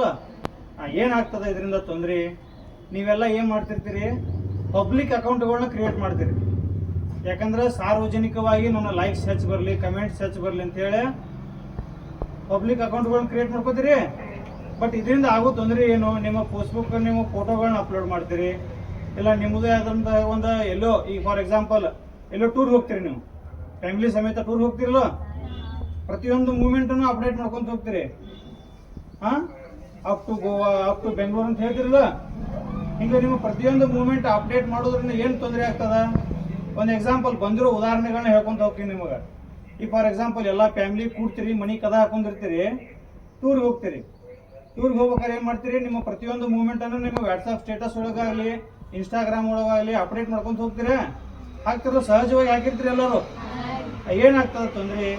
ಹೌದಲ್ಲ? ಏನಾಗ್ತದೆ ಇದರಿಂದ ತೊಂದರೆ? ನೀವೆಲ್ಲ ಏನು ಮಾಡ್ತಿರ್ತೀರಿ, ಪಬ್ಲಿಕ್ ಅಕೌಂಟ್ಗಳನ್ನ ಕ್ರಿಯೇಟ್ ಮಾಡ್ತೀರಿ. ಯಾಕಂದ್ರೆ ಸಾರ್ವಜನಿಕವಾಗಿ ನನ್ನ ಲೈಕ್ಸ್ ಹೆಚ್ಚು ಬರಲಿ, ಕಮೆಂಟ್ಸ್ ಹೆಚ್ಚು ಬರಲಿ ಅಂತೇಳಿ ಪಬ್ಲಿಕ್ ಅಕೌಂಟ್ಗಳನ್ನ ಕ್ರಿಯೇಟ್ ಮಾಡ್ಕೋತೀರಿ. ಬಟ್ ಇದರಿಂದ ಆಗೋ ತೊಂದರೆ ಏನು? ನಿಮ್ಮ ಫೇಸ್ಬುಕ್ ನೀವು ಫೋಟೋಗಳನ್ನ ಅಪ್ಲೋಡ್ ಮಾಡ್ತೀರಿ, ಇಲ್ಲ ನಿಮ್ಮದೇ ಆದಂಥ ಒಂದು ಎಲ್ಲೋ, ಈಗ ಫಾರ್ ಎಕ್ಸಾಂಪಲ್ ಎಲ್ಲೋ ಟೂರ್ ಹೋಗ್ತೀರಿ, ನೀವು ಫ್ಯಾಮಿಲಿ ಸಮೇತ ಟೂರ್ ಹೋಗ್ತಿರಲ್ಲ, ಪ್ರತಿಯೊಂದು ಮೂಮೆಂಟನ್ನು ಅಪ್ಡೇಟ್ ಮಾಡ್ಕೊಂತ ಹೋಗ್ತೀರಿ. Up to Goa, up to Bengaluru ಅಂತ ಹೇಳ್ತಿರಲ್ಲ. ಹಿಂಗೆ ನಿಮ್ಮ ಪ್ರತಿಯೊಂದು ಮೂಮೆಂಟ್ ಅಪ್ಡೇಟ್ ಮಾಡೋದ್ರಿಂದ ಏನು ತೊಂದರೆ ಆಗ್ತದ? ಒಂದು ಎಕ್ಸಾಂಪಲ್ ಬಂದಿರೋ ಉದಾಹರಣೆಗಳನ್ನ ಹೇಳ್ಕೊಂತ ಹೋಗ್ತೀನಿ ನಿಮಗೆ. ಈಗ ಫಾರ್ ಎಕ್ಸಾಂಪಲ್ ಎಲ್ಲ ಫ್ಯಾಮಿಲಿ ಕೂಡ್ತೀರಿ, ಮನಿ ಕದ ಹಾಕೊಂಡಿರ್ತೀರಿ, ಟೂರ್ಗೆ ಹೋಗ್ತೀರಿ. ಟೂರ್ಗೆ ಹೋಗ್ಬೇಕಾದ್ರೆ ಏನು ಮಾಡ್ತೀರಿ, ನಿಮ್ಮ ಪ್ರತಿಯೊಂದು ಮೂಮೆಂಟನ್ನು ನಿಮ್ಮ ವಾಟ್ಸಪ್ ಸ್ಟೇಟಸ್ ಒಳಗಾಗಲಿ, ಇನ್ಸ್ಟಾಗ್ರಾಮ್ ಒಳಗಾಗಲಿ ಅಪ್ಡೇಟ್ ಮಾಡ್ಕೊಂತ ಹೋಗ್ತೀರಿ. ಹಾಕ್ತಿರೋ ಸಹಜವಾಗಿ ಹಾಕಿರ್ತೀರಿ ಎಲ್ಲರೂ. ಏನಾಗ್ತದೆ ತೊಂದರೆ?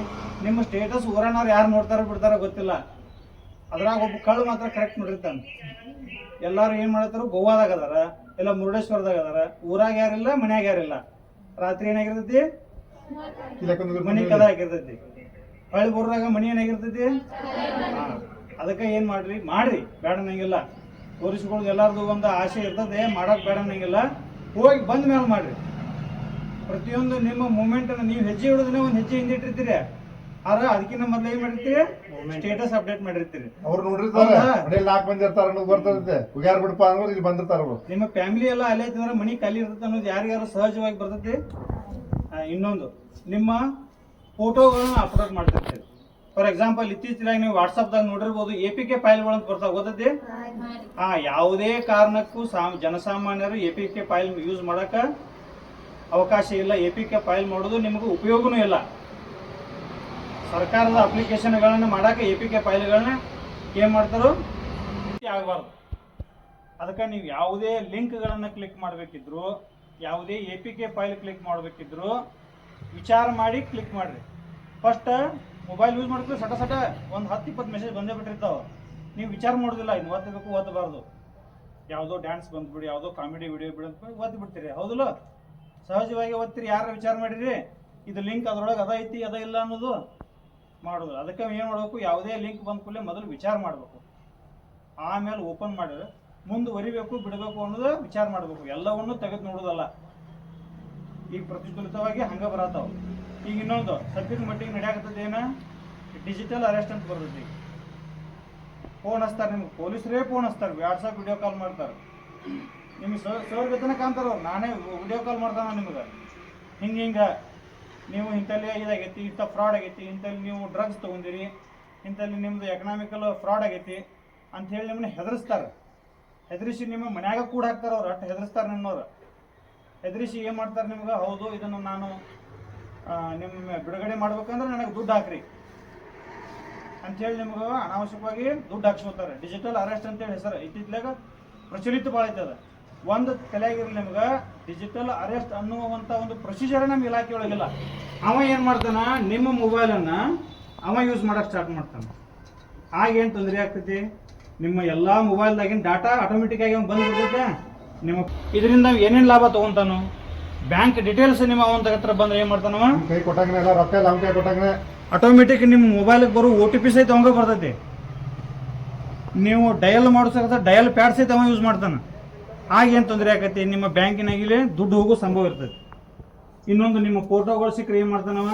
ನಿಮ್ಮ ಸ್ಟೇಟಸ್ ಊರನವ್ರು ಯಾರು ನೋಡ್ತಾರೋ ಬಿಡ್ತಾರೋ ಗೊತ್ತಿಲ್ಲ, ಅದ್ರಾಗ ಒಬ್ಬ ಕಳ್ಳು ಮಾತ್ರ ಕರೆಕ್ಟ್ ನೋಡಿರ್ತಾನೆ. ಎಲ್ಲಾರು ಏನ್ ಮಾಡತ್ತಾರ, ಗೋವಾದಾಗ ಅದಾರ, ಇಲ್ಲ ಮುರುಡೇಶ್ವರದಾಗ ಅದಾರ, ಊರಾಗ ಯಾರಿಲ್ಲ, ಮನ್ಯಾಗ ಯಾರಿಲ್ಲ. ರಾತ್ರಿ ಏನಾಗಿರ್ತೈತಿ, ಮನಿ ಕದ ಹಾಕಿರ್ತೈತಿ. ಹೊಳ್ಳಿ ಬರೋದಾಗ ಮನಿ ಏನಾಗಿರ್ತೈತಿ. ಅದಕ್ಕೆ ಏನ್ ಮಾಡ್ರಿ ಬೇಡ ನಂಗಿಲ್ಲ. ತೋರಿಸ್ಕೊಳ್ಳೋದು ಎಲ್ಲಾರ್ದು ಒಂದು ಆಸೆ ಇರ್ತದೆ, ಮಾಡಕ್ ಬೇಡ ನಂಗಿಲ್ಲ. ಹೋಗಿ ಬಂದ ಮೇಲೆ ಮಾಡ್ರಿ. ಪ್ರತಿಯೊಂದು ನಿಮ್ಮ ಮೂಮೆಂಟ್ ನೀವು ಹೆಜ್ಜೆ ಇಡೋದನ್ನ ಒಂದು ಹೆಜ್ಜೆ ಹಿಂದಿಟ್ಟಿರ್ತೀರಿ. ಆದ್ರೆ ಅದಕ್ಕಿಂತ ಮೊದ್ಲು ಏನ್ ಮಾಡಿರ್ತೀರಿ, ಸ್ಟೇಟಸ್ ಅಪ್ಡೇಟ್ ಮಾಡಿರ್ತೀರಿ. ಅವ್ರು ನೋಡಿರ್ತಾರೆ, ನಾಲ್ಕು ಮಂದಿ ಇರ್ತಾರ ಅನ್ನೋದು ಬರ್ತದೆ. ಹುಗ್ಯಾರ್ ಬಿಡಪ್ಪ ಅನ್ನೋದು ಇಲ್ಲಿ ಬಂದಿರ್ತಾರ. ನಿಮ್ಮ ಫ್ಯಾಮಿಲಿ ಎಲ್ಲ ಅಲ್ಲೇ ಐತಂದ್ರೆ ಮನಿ ಖಾಲಿ ಇರ್ತದೆ ಅನ್ನೋದು ಯಾರಿಗಾರು ಸಹಜವಾಗಿ ಬರ್ತೈತಿ. ಇನ್ನೊಂದು, ನಿಮ್ಮ ಫೋಟೋಗಳನ್ನ ಅಪ್ಲೋಡ್ ಮಾಡ್ತಿರ್ತೀರಿ. ಫಾರ್ ಎಕ್ಸಾಂಪಲ್ ಇತ್ತೀಚೆಗೆ ನೀವು ವಾಟ್ಸಪ್ದಾಗ ನೋಡಿರ್ಬೋದು, APK ಫೈಲ್ಗಳು ಅಂತ ಬರ್ತಾವ, ಗೊತ್ತೈತಿ? ಯಾವುದೇ ಕಾರಣಕ್ಕೂ ಜನಸಾಮಾನ್ಯರು APK ಫೈಲ್ ಯೂಸ್ ಮಾಡಕ ಅವಕಾಶ ಇಲ್ಲ. APK ಫೈಲ್ ಮಾಡೋದು ನಿಮಗೂ ಉಪಯೋಗನೂ ಇಲ್ಲ. ಸರ್ಕಾರದ ಅಪ್ಲಿಕೇಶನ್ಗಳನ್ನ ಮಾಡಾಕ APK ಫೈಲ್ಗಳನ್ನ ಏನ್ ಮಾಡ್ತಾರೋ ಆಗಬಾರ್ದು. ಅದಕ್ಕೆ ನೀವು ಯಾವುದೇ ಲಿಂಕ್ಗಳನ್ನ ಕ್ಲಿಕ್ ಮಾಡಬೇಕಿದ್ರು, ಯಾವುದೇ APK ಫೈಲ್ ಕ್ಲಿಕ್ ಮಾಡಬೇಕಿದ್ರು ವಿಚಾರ ಮಾಡಿ ಕ್ಲಿಕ್ ಮಾಡ್ರಿ. ಫಸ್ಟ್ ಮೊಬೈಲ್ ಯೂಸ್ ಮಾಡ್ತೀವಿ, ಸಟ ಒಂದು 10-20 ಮೆಸೇಜ್ ಬಂದೇ ಬಿಟ್ಟಿರ್ತಾವ. ನೀವು ವಿಚಾರ ಮಾಡೋದಿಲ್ಲ, ಇನ್ನು ಓದಬೇಕು ಓದಬಾರ್ದು. ಯಾವುದೋ ಡ್ಯಾನ್ಸ್ ಬಂದ್ಬಿಡಿ, ಯಾವುದೋ ಕಾಮಿಡಿ ವಿಡಿಯೋ ಬಿಡೋದು ಓದಿ ಬಿಡ್ತೀರಿ, ಹೌದಲ್ಲ? ಸಹಜವಾಗಿ ಓದ್ತೀರಿ. ಯಾರು ವಿಚಾರ ಮಾಡಿರಿ, ಇದು ಲಿಂಕ್ ಅದ್ರೊಳಗೆ ಅದ ಐತಿ ಅದ ಇಲ್ಲ ಅನ್ನೋದು ಮಾಡೋದು. ಅದಕ್ಕೆ ಏನು ಮಾಡಬೇಕು, ಯಾವುದೇ ಲಿಂಕ್ ಬಂದ ಕೂಡಲೇ ಮೊದಲು ವಿಚಾರ ಮಾಡಬೇಕು, ಆಮೇಲೆ ಓಪನ್ ಮಾಡಿದ್ರೆ ಮುಂದುವರಿಬೇಕು ಬಿಡಬೇಕು ಅನ್ನೋದು ವಿಚಾರ ಮಾಡಬೇಕು. ಎಲ್ಲವನ್ನೂ ತೆಗೆದು ನೋಡೋದಲ್ಲ. ಈಗ ಪ್ರತಿಫಲಿತವಾಗಿ ಹಂಗೆ ಬರತ್ತಾವ. ಈಗ ಇನ್ನೊಂದು ಸದ್ಯದ ಮಟ್ಟಿಗೆ ನಡೆಯಾಕತ್ತದ ಏನ, ಡಿಜಿಟಲ್ ಅರೆಸ್ಟ್ ಅಂತ ಬರ್ತೈತಿ. ಫೋನ್ ಹಚ್ತಾರೆ ನಿಮ್ಗೆ, ಪೊಲೀಸರೇ ಫೋನ್ ಹಚ್ತಾರೆ, ವಾಟ್ಸಪ್ ವಿಡಿಯೋ ಕಾಲ್ ಮಾಡ್ತಾರೆ. ನಿಮ್ಗೆ ಸರ್ ಗತನ ಕಾಣ್ತಾರ, ನಾನೇ ವಿಡಿಯೋ ಕಾಲ್ ಮಾಡ್ತಾನ ನಿಮ್ಗೆ. ಹಿಂಗೆ ನೀವು ಇಂಥಲ್ಲಿ ಇದಾಗೈತಿ, ಇಂಥ ಫ್ರಾಡ್ ಆಗೈತಿ, ಇಂಥಲ್ಲಿ ನೀವು ಡ್ರಗ್ಸ್ ತೊಗೊಂಡಿರಿ, ಇಂಥಲ್ಲಿ ನಿಮ್ದು ಎಕನಾಮಿಕಲ್ ಫ್ರಾಡ್ ಆಗೈತಿ ಅಂಥೇಳಿ ನಿಮ್ಮನ್ನ ಹೆದರಿಸ್ತಾರೆ. ಹೆದರಿಸಿ ನಿಮ್ಮ ಮನ್ಯಾಗ ಕೂಡ ಹಾಕ್ತಾರೆ. ಅವ್ರು ಅಷ್ಟು ಹೆದರಿಸ್ತಾರೆ. ನಿಮ್ಮವ್ರು ಹೆದರಿಸಿ ಏನು ಮಾಡ್ತಾರೆ ನಿಮ್ಗೆ, ಹೌದು ಇದನ್ನು ನಾನು ನಿಮ್ಮ ಬಿಡುಗಡೆ ಮಾಡ್ಬೇಕಂದ್ರೆ ನನಗೆ ದುಡ್ಡು ಹಾಕ್ರಿ ಅಂಥೇಳಿ ನಿಮ್ಗೆ ಅನಾವಶ್ಯಕವಾಗಿ ದುಡ್ಡು ಹಾಕ್ಸ್ಕೊತಾರೆ. ಡಿಜಿಟಲ್ ಅರೆಸ್ಟ್ ಅಂತೇಳಿ ಹೆಸರು ಇತ್ತಿತ್ಲಾಗ ಪ್ರಚಲಿತ ಭಾಳ ಐತದ. ಒಂದು ತಲೆಯಾಗಿರಲಿ ನಿಮ್ಗೆ, ಡಿಜಿಟಲ್ ಅರೆಸ್ಟ್ ಅನ್ನುವಂಥ ಒಂದು ಪ್ರೊಸೀಜರ್ ನಮ್ಮ ಇಲಾಖೆ ಒಳಗಿಲ್ಲ. ಅವ ಏನು ಮಾಡ್ತಾನ, ನಿಮ್ಮ ಮೊಬೈಲನ್ನು ಅವ ಯೂಸ್ ಮಾಡಕ್ಕೆ ಸ್ಟಾರ್ಟ್ ಮಾಡ್ತಾನೆ. ಆಗೇನು ತೊಂದರೆ ಆಗ್ತೈತಿ, ನಿಮ್ಮ ಎಲ್ಲ ಮೊಬೈಲ್ದಾಗಿನ ಡಾಟಾ ಆಟೋಮೆಟಿಕ್ ಆಗಿ ಬಂದ್ಬಿಡ್ತೈತೆ. ನಿಮ್ಮ ಇದರಿಂದ ಏನೇನು ಲಾಭ ತೊಗೊಂತಾನು, ಬ್ಯಾಂಕ್ ಡೀಟೇಲ್ಸ್ ನಿಮ್ಮ ಅವನ ಹತ್ರ ಬಂದ್ರೆ ಏನು ಮಾಡ್ತಾನವ, ಕೈ ಕೊಟ್ಟಂಗನೆ ರೊಕ್ಕ ಎಲ್ಲ ಕೈ ಕೊಟ್ಟಂಗನೆ ಆಟೋಮೆಟಿಕ್ ನಿಮ್ಮ ಮೊಬೈಲಿಗೆ ಬರೋ OTP ಸಹಿತ ಅವಂಗ ಬರ್ತೈತಿ. ನೀವು ಡಯಲ್ ಮಾಡಿಸೋ ಡಯಲ್ ಪ್ಯಾಡ್ ಸಹಿತ ಅವ ಯೂಸ್ ಮಾಡ್ತಾನೆ. ಆಗೇನು ತೊಂದರೆ ಆಕೈತಿ, ನಿಮ್ಮ ಬ್ಯಾಂಕಿನಾಗಿಲೇ ದುಡ್ಡು ಹೋಗೋ ಸಂಭವ ಇರ್ತೈತಿ. ಇನ್ನೊಂದು, ನಿಮ್ಮ ಫೋಟೋಗಳು ಸಿಕ್ಕರೆ ಏನು ಮಾಡ್ತಾನವ,